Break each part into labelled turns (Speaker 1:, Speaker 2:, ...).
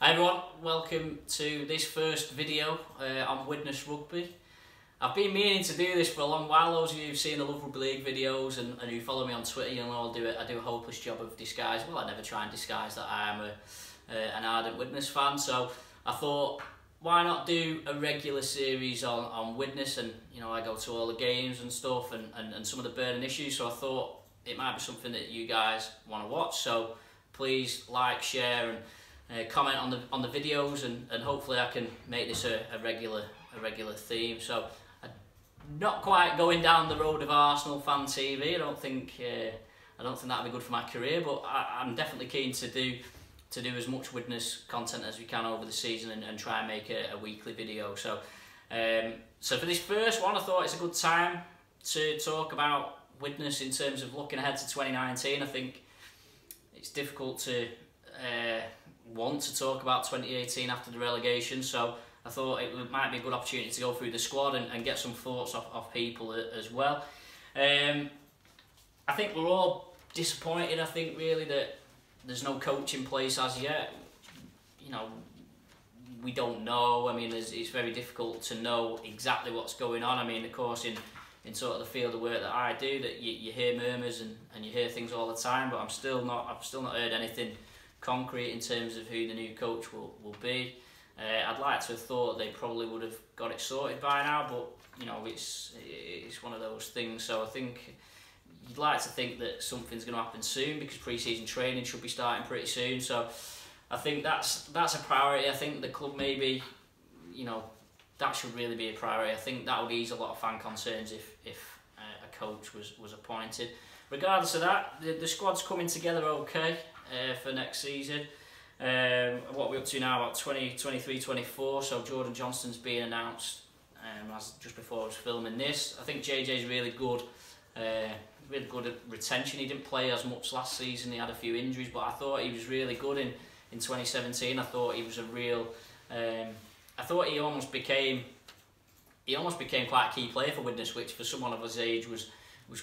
Speaker 1: Hi everyone, welcome to this first video on Widnes Rugby. I've been meaning to do this for a long while. Those of you who've seen the Love Rugby League videos and who follow me on Twitter, you know I do a hopeless job of disguise. Well, I never try and disguise that I am an ardent Widnes fan, so I thought, why not do a regular series on Widnes? And you know, I go to all the games and stuff and some of the burning issues, so I thought it might be something that you guys want to watch. So please like, share and comment on the videos, and hopefully I can make this a regular theme. So I'm not quite going down the road of Arsenal fan TV. I don't think that'd be good for my career, but I'm definitely keen to do as much Widnes content as we can over the season and try and make a weekly video. So so for this first one, I thought it's a good time to talk about Widnes in terms of looking ahead to 2019. I think it's difficult to want to talk about 2018 after the relegation, so I thought it might be a good opportunity to go through the squad and get some thoughts off people as well. I think we're all disappointed, I think, really, that there's no coach in place as yet. You know, we don't know. I mean, it's very difficult to know exactly what's going on. I mean, of course, in sort of the field of work that I do, that you hear murmurs and you hear things all the time, but I've still not heard anything concrete in terms of who the new coach will be. I'd like to have thought they probably would have got it sorted by now, but you know, it's one of those things. So I think you'd like to think that something's going to happen soon, because pre-season training should be starting pretty soon. So I think that's a priority. I think the club, maybe, you know, that should really be a priority. I think that would ease a lot of fan concerns if a coach was appointed. Regardless of that, the squad's coming together okay for next season. What are we up to now? About 23-24. So Jordan Johnston's being announced as just before I was filming this. I think JJ's really good at retention. He didn't play as much last season. He had a few injuries, but I thought he was really good in 2017. I thought he was a real. I thought he almost became quite a key player for Widnes, which for someone of his age was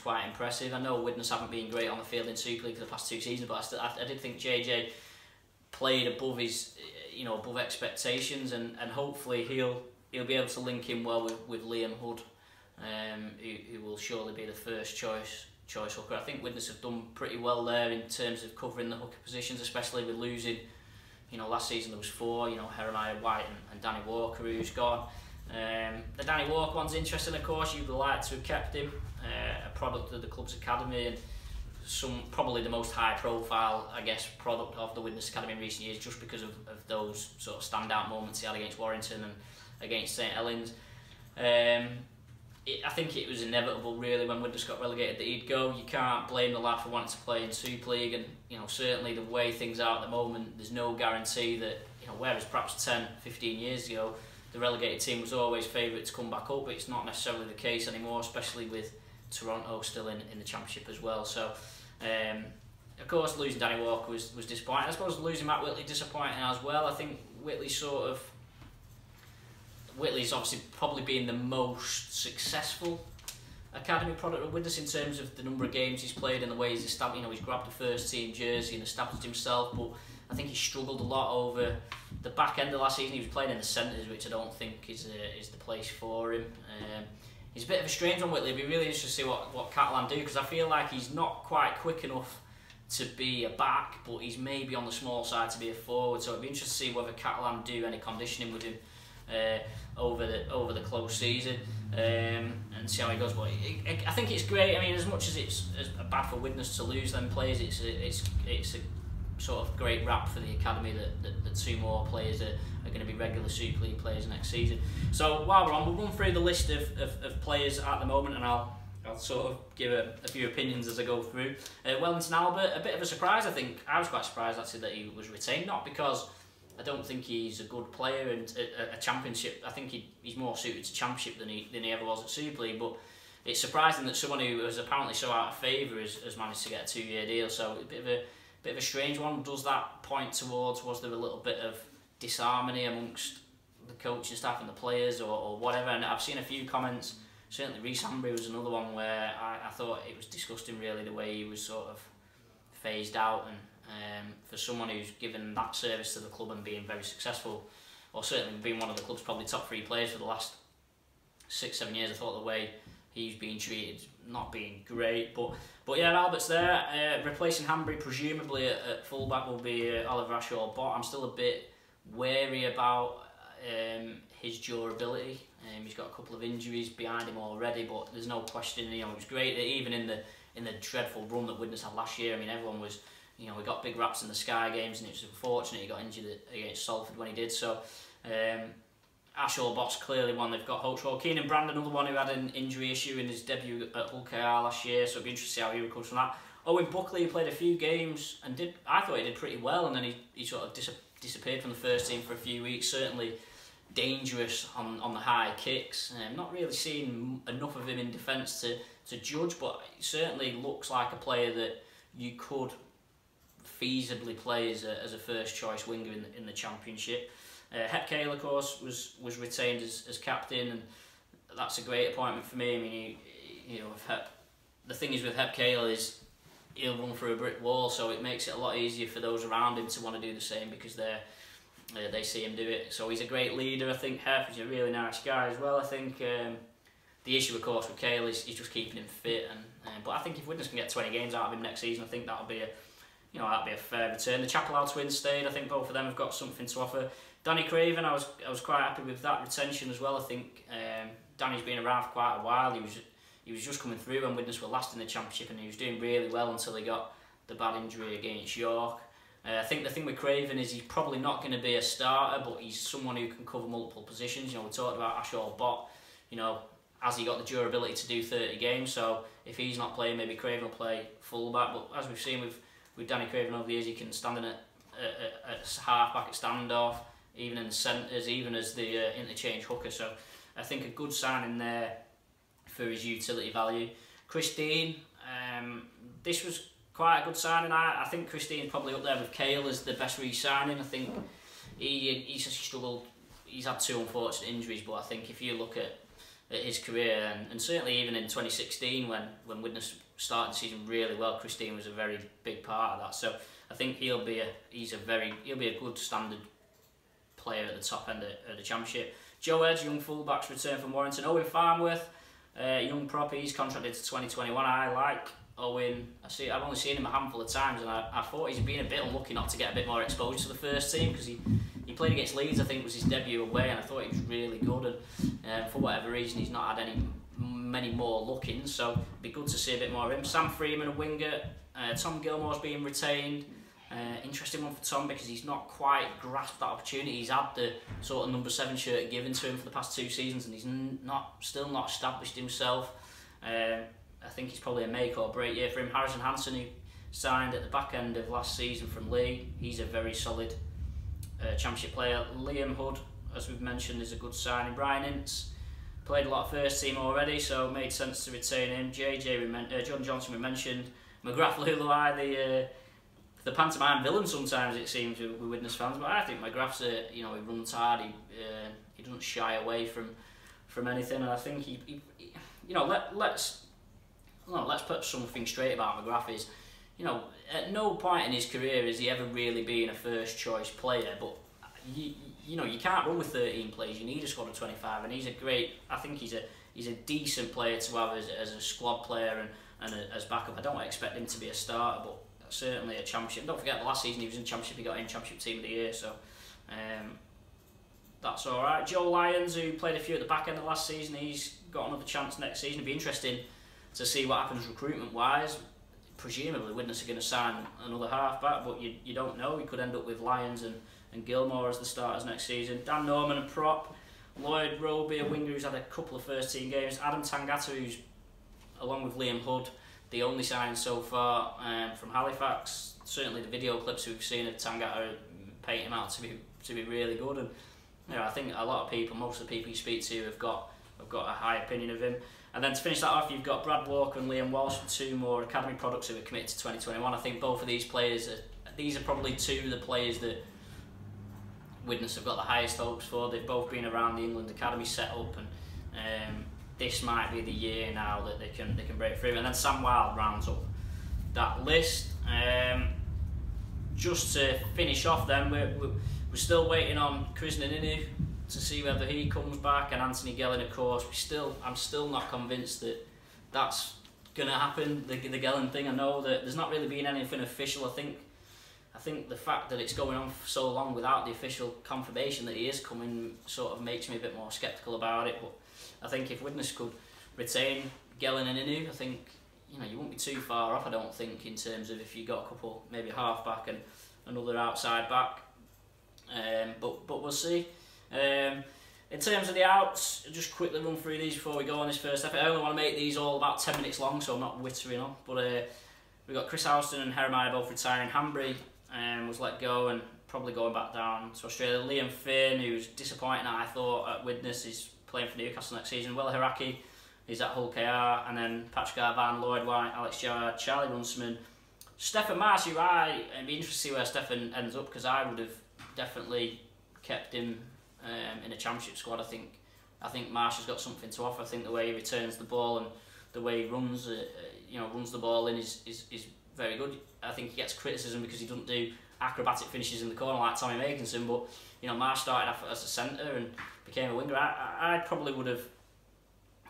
Speaker 1: quite impressive. I know Widnes haven't been great on the field in Super League for the past 2 seasons, but I did think JJ played above his, above expectations, and hopefully he'll be able to link in well with Liam Hood, who will surely be the first choice hooker. I think Widnes have done pretty well there in terms of covering the hooker positions, especially with losing. Last season there was 4. Jeremiah White and Danny Walker, who's gone. The Danny Walker one's interesting, of course. You'd like to have kept him, a product of the club's academy, and probably the most high-profile, I guess, product of the Widnes Academy in recent years, just because of those sort of standout moments he had against Warrington and against St Helens. I think it was inevitable, really, when Widnes got relegated, that he'd go. You can't blame the lad for wanting to play in Super League, and certainly the way things are at the moment, there's no guarantee that, whereas perhaps 10-15 years ago the relegated team was always favourite to come back up, but it's not necessarily the case anymore, especially with Toronto still in the Championship as well. So of course losing Danny Walker was disappointing. I suppose losing Matt Whitley disappointing as well. I think Whitley's obviously probably been the most successful academy product of Widnes in terms of the number of games he's played and the way he's established. He's grabbed the first team jersey and established himself, but I think he struggled a lot over the back end of last season. He was playing in the centres, which I don't think is the place for him. He's a bit of a strange one, Whitley. It'd be really interesting to see what Catalan do, because I feel like he's not quite quick enough to be a back, but he's maybe on the small side to be a forward. So it'd be interesting to see whether Catalan do any conditioning with him over the close season, and see how he goes. But I think it's great. I mean, as much as it's bad for Widnes to lose them players, it's a sort of great rap for the academy that 2 more players are going to be regular Super League players next season. So while we're on, we'll run through the list of players at the moment, and I'll sort of give a few opinions as I go through. Wellington Albert, a bit of a surprise. I think I was quite surprised actually that he was retained, not because I don't think he's a good player and a Championship. I think he's more suited to Championship than he ever was at Super League, but it's surprising that someone who was apparently so out of favour has managed to get a 2-year deal. So a bit of a strange one. Does that point towards, was there a little bit of disharmony amongst the coaching staff and the players, or whatever? And I've seen a few comments. Certainly Reece Ambry was another one where I thought it was disgusting, really, the way he was sort of phased out for someone who's given that service to the club and being very successful, or certainly being one of the club's probably top 3 players for the last 6-7 years. I thought the way he's been treated, not being great, but yeah, Albert's there. Replacing Hanbury presumably at fullback will be Oliver Ashaw-Bott. I'm still a bit wary about his durability. He's got a couple of injuries behind him already, but there's no question. You know, it was great that even in the dreadful run that Widnes had last year. I mean, everyone was, you know, we got big raps in the Sky games, and it was unfortunate he got injured against Salford when he did. So Ashaw-Bott's clearly one they've got hopes for. Keenan Brand, another one who had an injury issue in his debut at Hull KR last year, so it'll be interesting to see how he recovers from that. Owen Buckley, who played a few games and I thought he did pretty well, and then he sort of disappeared from the first team for a few weeks. Certainly dangerous on the high kicks. Not really seen enough of him in defence to judge, but he certainly looks like a player that you could feasibly play as a first choice winger in the Championship. Hep Cale, of course, was retained as captain, and that's a great appointment for me. I mean, you know, the thing is with Hep Cale is he'll run through a brick wall, so it makes it a lot easier for those around him to want to do the same because they see him do it. So he's a great leader. I think Hep is a really nice guy as well. I think the issue, of course, with Cale is just keeping him fit, but I think if Widnes can get 20 games out of him next season, I think that'll be a fair return. The Chapelhouse twins stayed. I think both of them have got something to offer. Danny Craven, I was quite happy with that retention as well. I think Danny's been around for quite a while. He was just coming through when Widnes were last in the Championship, and he was doing really well until he got the bad injury against York. I think the thing with Craven is he's probably not going to be a starter, but he's someone who can cover multiple positions. You know, we talked about Ashaw-Bott. You know, has he got the durability to do 30 games? So if he's not playing, maybe Craven will play fullback. But as we've seen with Danny Craven over the years, he can stand in at half-back at standoff, even in the centres, even as the interchange hooker. So I think a good signing there for his utility value. Chris Dean, this was quite a good signing. I think Chris Dean's probably up there with Cale as the best re-signing. I think he's struggled. He's had 2 unfortunate injuries, but I think if you look at his career, and certainly even in 2016 when Widnes started the season really well, Chris Dean was a very big part of that. So I think he'll be a good standard player at the top end of the Championship. Joe Edge, young fullbacks, return from Warrington. Owen Farnworth, young prop, he's contracted to 2021. I like Owen. I've only seen him a handful of times, and I thought he's been a bit unlucky not to get a bit more exposure to the first team, because he played against Leeds, I think was his debut away, and I thought he was really good, and for whatever reason he's not had many more look-ins, so it'd be good to see a bit more of him. Sam Freeman, a winger. Tom Gilmore's being retained. Interesting one for Tom because he's not quite grasped that opportunity. He's had the sort of number 7 shirt given to him for the past 2 seasons, and he's still not established himself. I think he's probably a make or break year for him. Harrison Hansen, who signed at the back end of last season from Lee, he's a very solid Championship player. Liam Hood, as we've mentioned, is a good signing. Brian Ince played a lot of first team already, so it made sense to retain him. John Johnson we mentioned. McGrath Lulai, the pantomime villain sometimes it seems with Widnes fans, but I think McGrath's he runs hard, he doesn't shy away from anything, and I think he let's put something straight about McGrath is, at no point in his career has he ever really been a first choice player, but you can't run with 13 players, you need a squad of 25, and I think he's a decent player to have as a squad player and as backup. I don't expect him to be a starter, but certainly a Championship. Don't forget the last season he was in Championship, he got in Championship Team of the Year, so that's alright. Joe Lyons, who played a few at the back end of last season, he's got another chance next season. It'd be interesting to see what happens recruitment wise. Presumably Widnes are going to sign another half-back, but you don't know. We could end up with Lyons and Gilmore as the starters next season. Dan Norman, a prop. Lloyd Roby, a winger who's had a couple of first team games. Adam Tangata, who's, along with Liam Hood, the only signing so far from Halifax. Certainly the video clips we've seen of Tangata paint him out to be really good, and I think a lot of people, most of the people you speak to, have got a high opinion of him. And then to finish that off, you've got Brad Walker and Liam Walsh, 2 more academy products who are committed to 2021. I think both of these players, these are probably 2 of the players that Widnes have got the highest hopes for. They've both been around the England academy setup, and this might be the year now that they can break through. And then Sam Wilde rounds up that list. just to finish off then, we're still waiting on Krishnaninu to see whether he comes back, and Anthony Gelling, of course. I'm still not convinced that that's going to happen, the Gelling thing. I know that there's not really been anything official. I think the fact that it's going on for so long without the official confirmation that he is coming sort of makes me a bit more sceptical about it. But I think if Widnes could retain Gelling and Inu, I think, you know, you won't be too far off, I don't think, in terms of if you got a couple, maybe a half back and another outside back. But we'll see. In terms of the outs, I'll just quickly run through these before we go on this first episode. I only want to make these all about 10 minutes long, so I'm not wittering on. But we've got Chris Houston and Jeremiah both retiring. Hanbury was let go and probably going back down to Australia. Liam Finn, who's disappointing, I thought, at Widnes, is playing for Newcastle next season. Will Hiraki is at Hull KR, and then Patrick Van, Lloyd White, Alex Jarrard, Charlie Runciman, Stefan Marsh, who I'd be interested to see where Stefan ends up, because I would have definitely kept him in a championship squad. I think Marsh has got something to offer. I think the way he returns the ball and the way he runs, runs the ball in is very good. I think he gets criticism because he doesn't do acrobatic finishes in the corner like Tommy Makinson, but Marsh started off as a centre and became a winger. I probably would have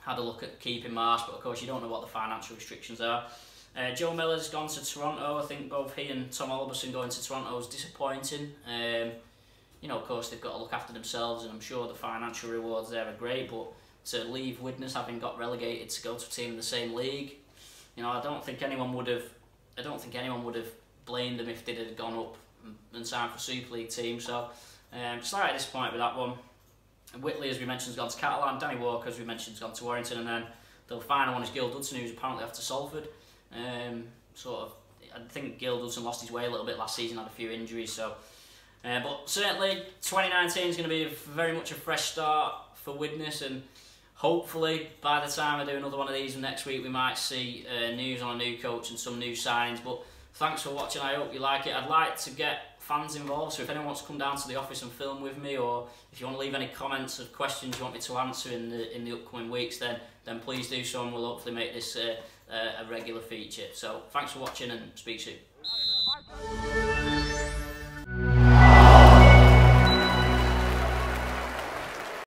Speaker 1: had a look at keeping Marsh, but of course you don't know what the financial restrictions are. Joe Miller's gone to Toronto. I think both he and Tom Olberson going to Toronto is disappointing. Of course they've got to look after themselves, and I'm sure the financial rewards there are great, but to leave Widnes having got relegated to go to a team in the same league, I don't think anyone would have blamed them if they'd have gone up and signed for Super League team. So slightly disappointed with that one. And Whitley, as we mentioned, has gone to Catalan. Danny Walker, as we mentioned, has gone to Warrington, and then the final one is Gil Dudson, who's apparently off to Salford. I think Gil Dudson lost his way a little bit last season, had a few injuries, so. But certainly 2019 is going to be very much a fresh start for Widnes, and hopefully by the time I do another one of these next week we might see news on a new coach and some new signings. But thanks for watching, I hope you like it. I'd like to get fans involved, so if anyone wants to come down to the office and film with me, or if you want to leave any comments or questions you want me to answer in the upcoming weeks, then please do so, and we'll hopefully make this a regular feature. So thanks for watching, and speak soon.